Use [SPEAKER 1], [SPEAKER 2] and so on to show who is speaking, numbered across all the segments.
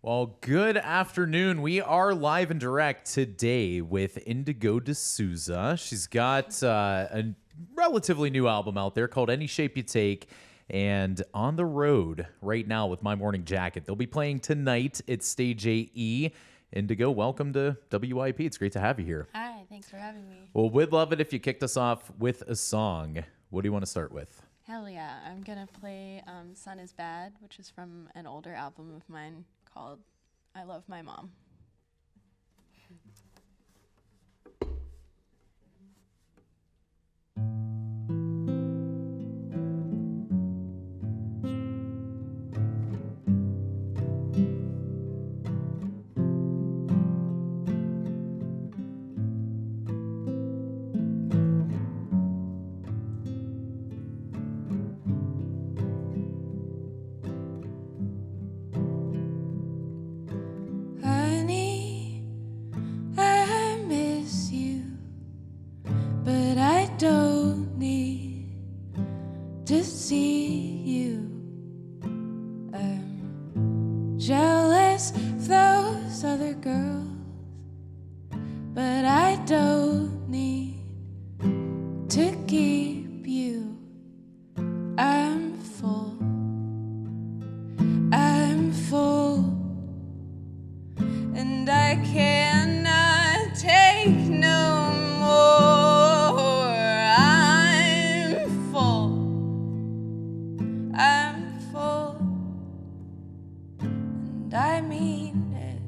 [SPEAKER 1] Well, good afternoon. We are live and direct today with Indigo De Souza. She's got a relatively new album out there called Any Shape You Take, and on the road right now with My Morning Jacket. They'll be playing tonight at Stage AE. Indigo, welcome to WYEP. It's great to have you here.
[SPEAKER 2] Hi, thanks for having me.
[SPEAKER 1] Well, we'd love it if you kicked us off with a song. What do you want to start with?
[SPEAKER 2] Hell yeah, I'm gonna play Sun is Bad, which is from an older album of mine called I Love My Mom.
[SPEAKER 3] Don't need to see you. I'm jealous of those other girls, but I don't need to keep you. I'm full, and I cannot take no more. I mean it.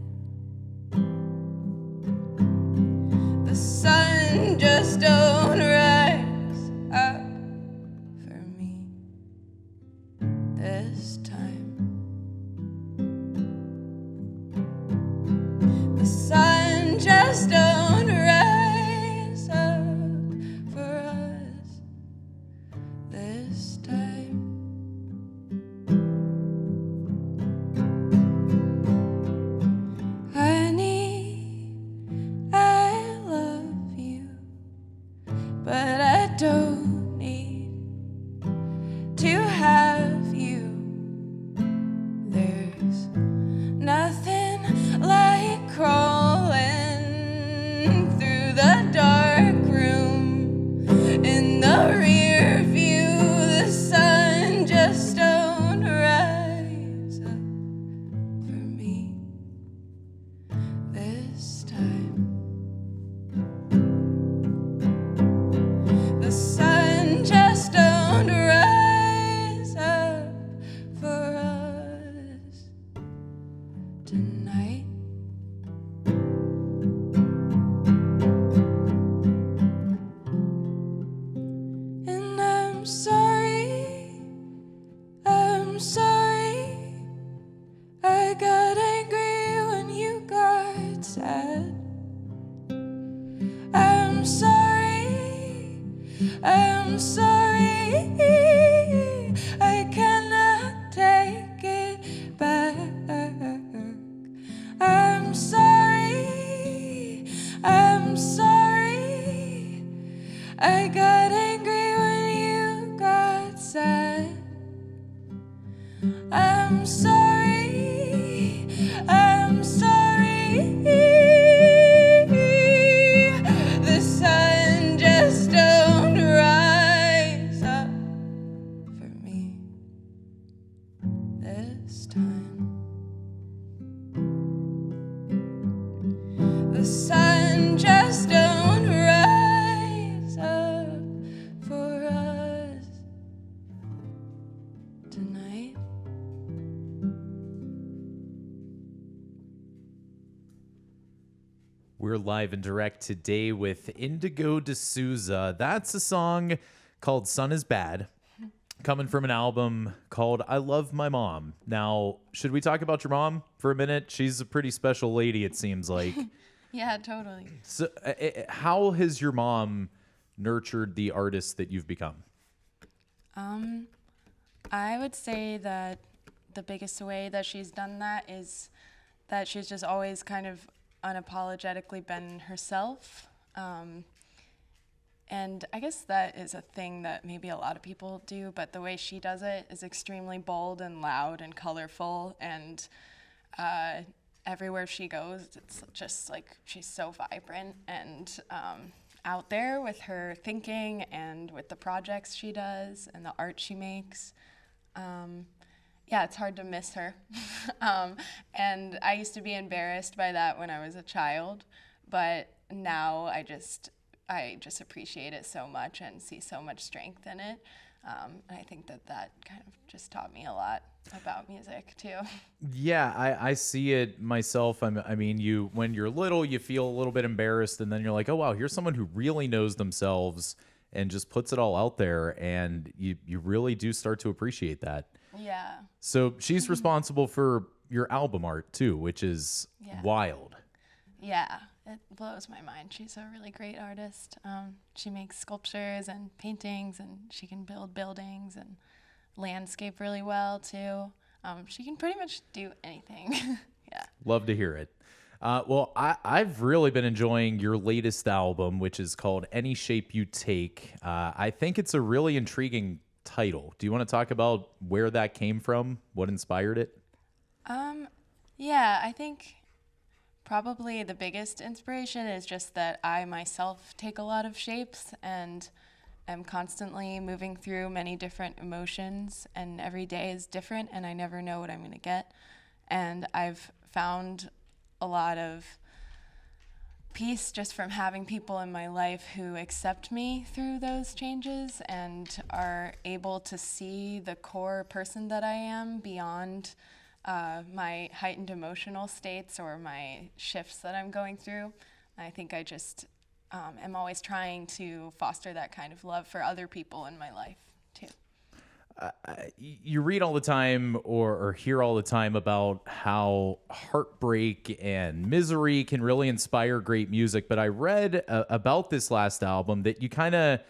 [SPEAKER 3] The sun just don't rise up for me this time. The sun just don't rise up for us this time. But I don't need to have you. There's nothing like crawling through the dark room. In the rear view, the sun just don't rise up for me this time. The sun just don't rise up for us tonight. And I'm sorry, I got angry when you got sad. I'm sorry, I cannot take it back. I'm sorry, I got angry when you got sad. I'm sorry. The sun just don't rise up for me this time. The sun just don't rise up for us tonight.
[SPEAKER 1] We're live and direct today with Indigo De Souza. That's a song called Sun is Bad, coming from an album called I Love My Mom. Now, should we talk about your mom for a minute? She's a pretty special lady, it seems like.
[SPEAKER 2] Yeah, totally.
[SPEAKER 1] So, how has your mom nurtured the artist that you've become?
[SPEAKER 2] I would say that the biggest way that she's done that is that she's just always kind of unapologetically been herself. And I guess that is a thing that maybe a lot of people do, but the way she does it is extremely bold and loud and colorful. And everywhere she goes, it's just like she's so vibrant and out there with her thinking and with the projects she does and the art she makes. Yeah, it's hard to miss her. And I used to be embarrassed by that when I was a child, but now I just appreciate it so much and see so much strength in it. And I think that kind of just taught me a lot about music too.
[SPEAKER 1] Yeah, I see it myself. I mean, when you're little, you feel a little bit embarrassed, and then you're like, oh wow, here's someone who really knows themselves and just puts it all out there, and you really do start to appreciate that.
[SPEAKER 2] Yeah.
[SPEAKER 1] So she's responsible for your album art too, which is wild.
[SPEAKER 2] Yeah, it blows my mind. She's a really great artist. She makes sculptures and paintings, and she can build buildings and landscape really well too. She can pretty much do anything. Yeah.
[SPEAKER 1] Love to hear it. Well, I've really been enjoying your latest album, which is called Any Shape You Take. I think it's a really intriguing title. Do you want to talk about where that came from? What inspired it?
[SPEAKER 2] Yeah, I think probably the biggest inspiration is just that I myself take a lot of shapes and am constantly moving through many different emotions, and every day is different and I never know what I'm going to get. And I've found a lot of peace just from having people in my life who accept me through those changes and are able to see the core person that I am beyond my heightened emotional states or my shifts that I'm going through. I think I just am always trying to foster that kind of love for other people in my life too.
[SPEAKER 1] You read all the time or hear all the time about how heartbreak and misery can really inspire great music. But I read about this last album that you kind of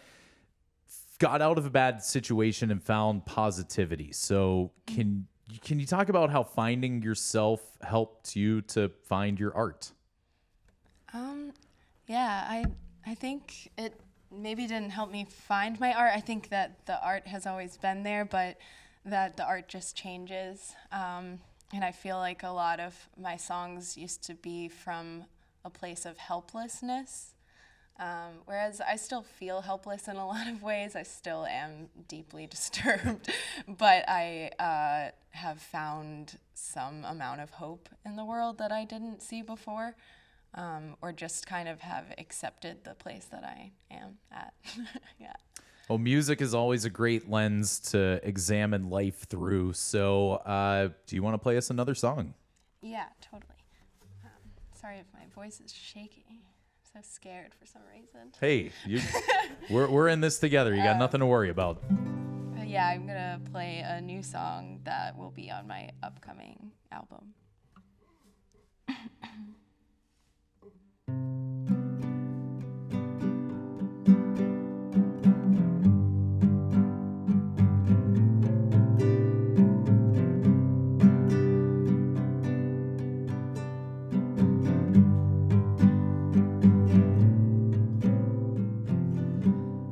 [SPEAKER 1] got out of a bad situation and found positivity. So can you talk about how finding yourself helped you to find your art?
[SPEAKER 2] Yeah, I think it maybe didn't help me find my art. I think that the art has always been there, but that the art just changes. And I feel like a lot of my songs used to be from a place of helplessness. Whereas I still feel helpless in a lot of ways. I still am deeply disturbed, but I have found some amount of hope in the world that I didn't see before, or just kind of have accepted the place that I am at. Yeah.
[SPEAKER 1] Well, music is always a great lens to examine life through. So do you want to play us another song?
[SPEAKER 2] Yeah, totally. Sorry if my voice is shaky. So scared for some reason.
[SPEAKER 1] Hey, we're in this together. You got nothing to worry about.
[SPEAKER 2] Yeah, I'm gonna play a new song that will be on my upcoming album.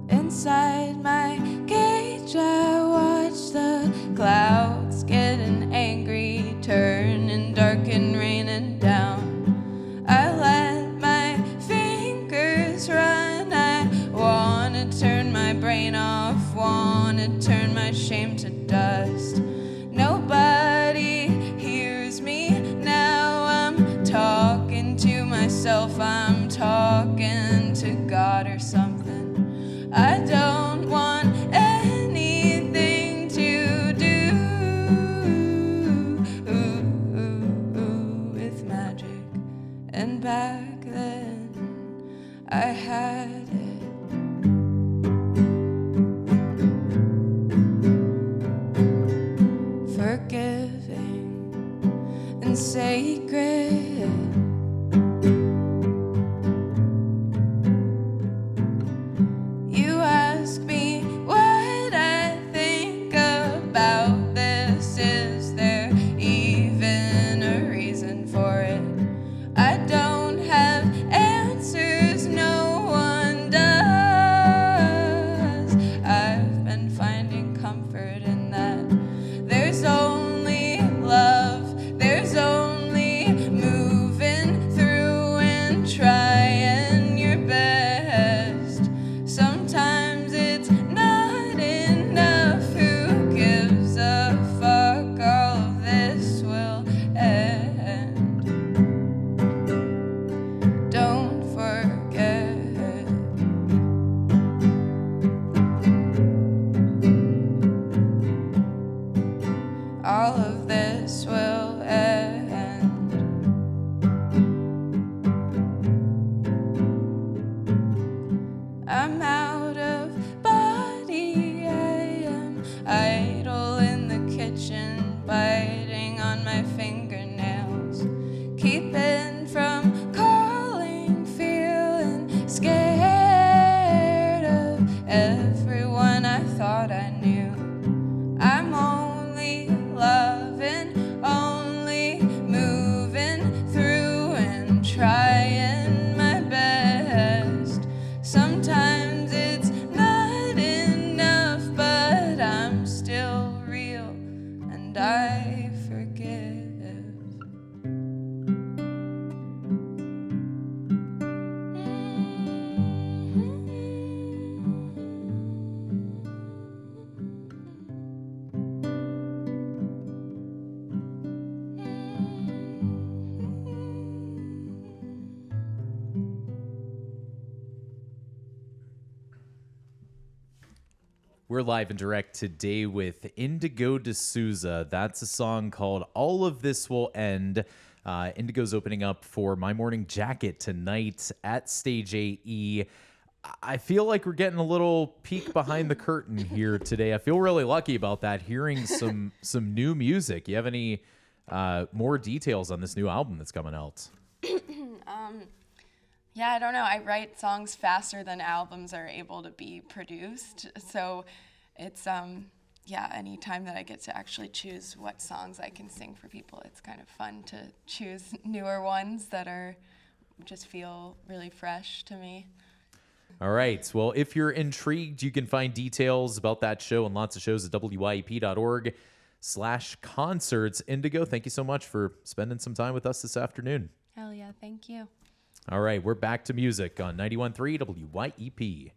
[SPEAKER 3] Inside my cage, I watch the clouds getting angry, turning dark and raining down. I let my fingers run. I wanna turn my brain off, wanna turn my shame to dust. Nobody hears me now. I'm talking to myself. I'm talking to God or something. I don't want anything to do with magic. And back then I had it. Forgiving and sacred. There's only love, there's only keeping from calling, feeling scared of everyone I thought I knew. I'm only loving, only moving through and trying my best. Sometimes it's not enough, but I'm still real and I forgive.
[SPEAKER 1] We're live and direct today with Indigo De Souza. That's a song called All of This Will End. Indigo's opening up for My Morning Jacket tonight at Stage AE. I feel like we're getting a little peek behind the curtain here today. I feel really lucky about that, hearing some new music. You have any more details on this new album that's coming out?
[SPEAKER 2] Yeah, I don't know. I write songs faster than albums are able to be produced. So it's, any time that I get to actually choose what songs I can sing for people, it's kind of fun to choose newer ones that are just feel really fresh to me.
[SPEAKER 1] All right. Well, if you're intrigued, you can find details about that show and lots of shows at wyep.org/concerts. Indigo, thank you so much for spending some time with us this afternoon.
[SPEAKER 2] Hell yeah, thank you.
[SPEAKER 1] All right, we're back to music on 91.3 WYEP.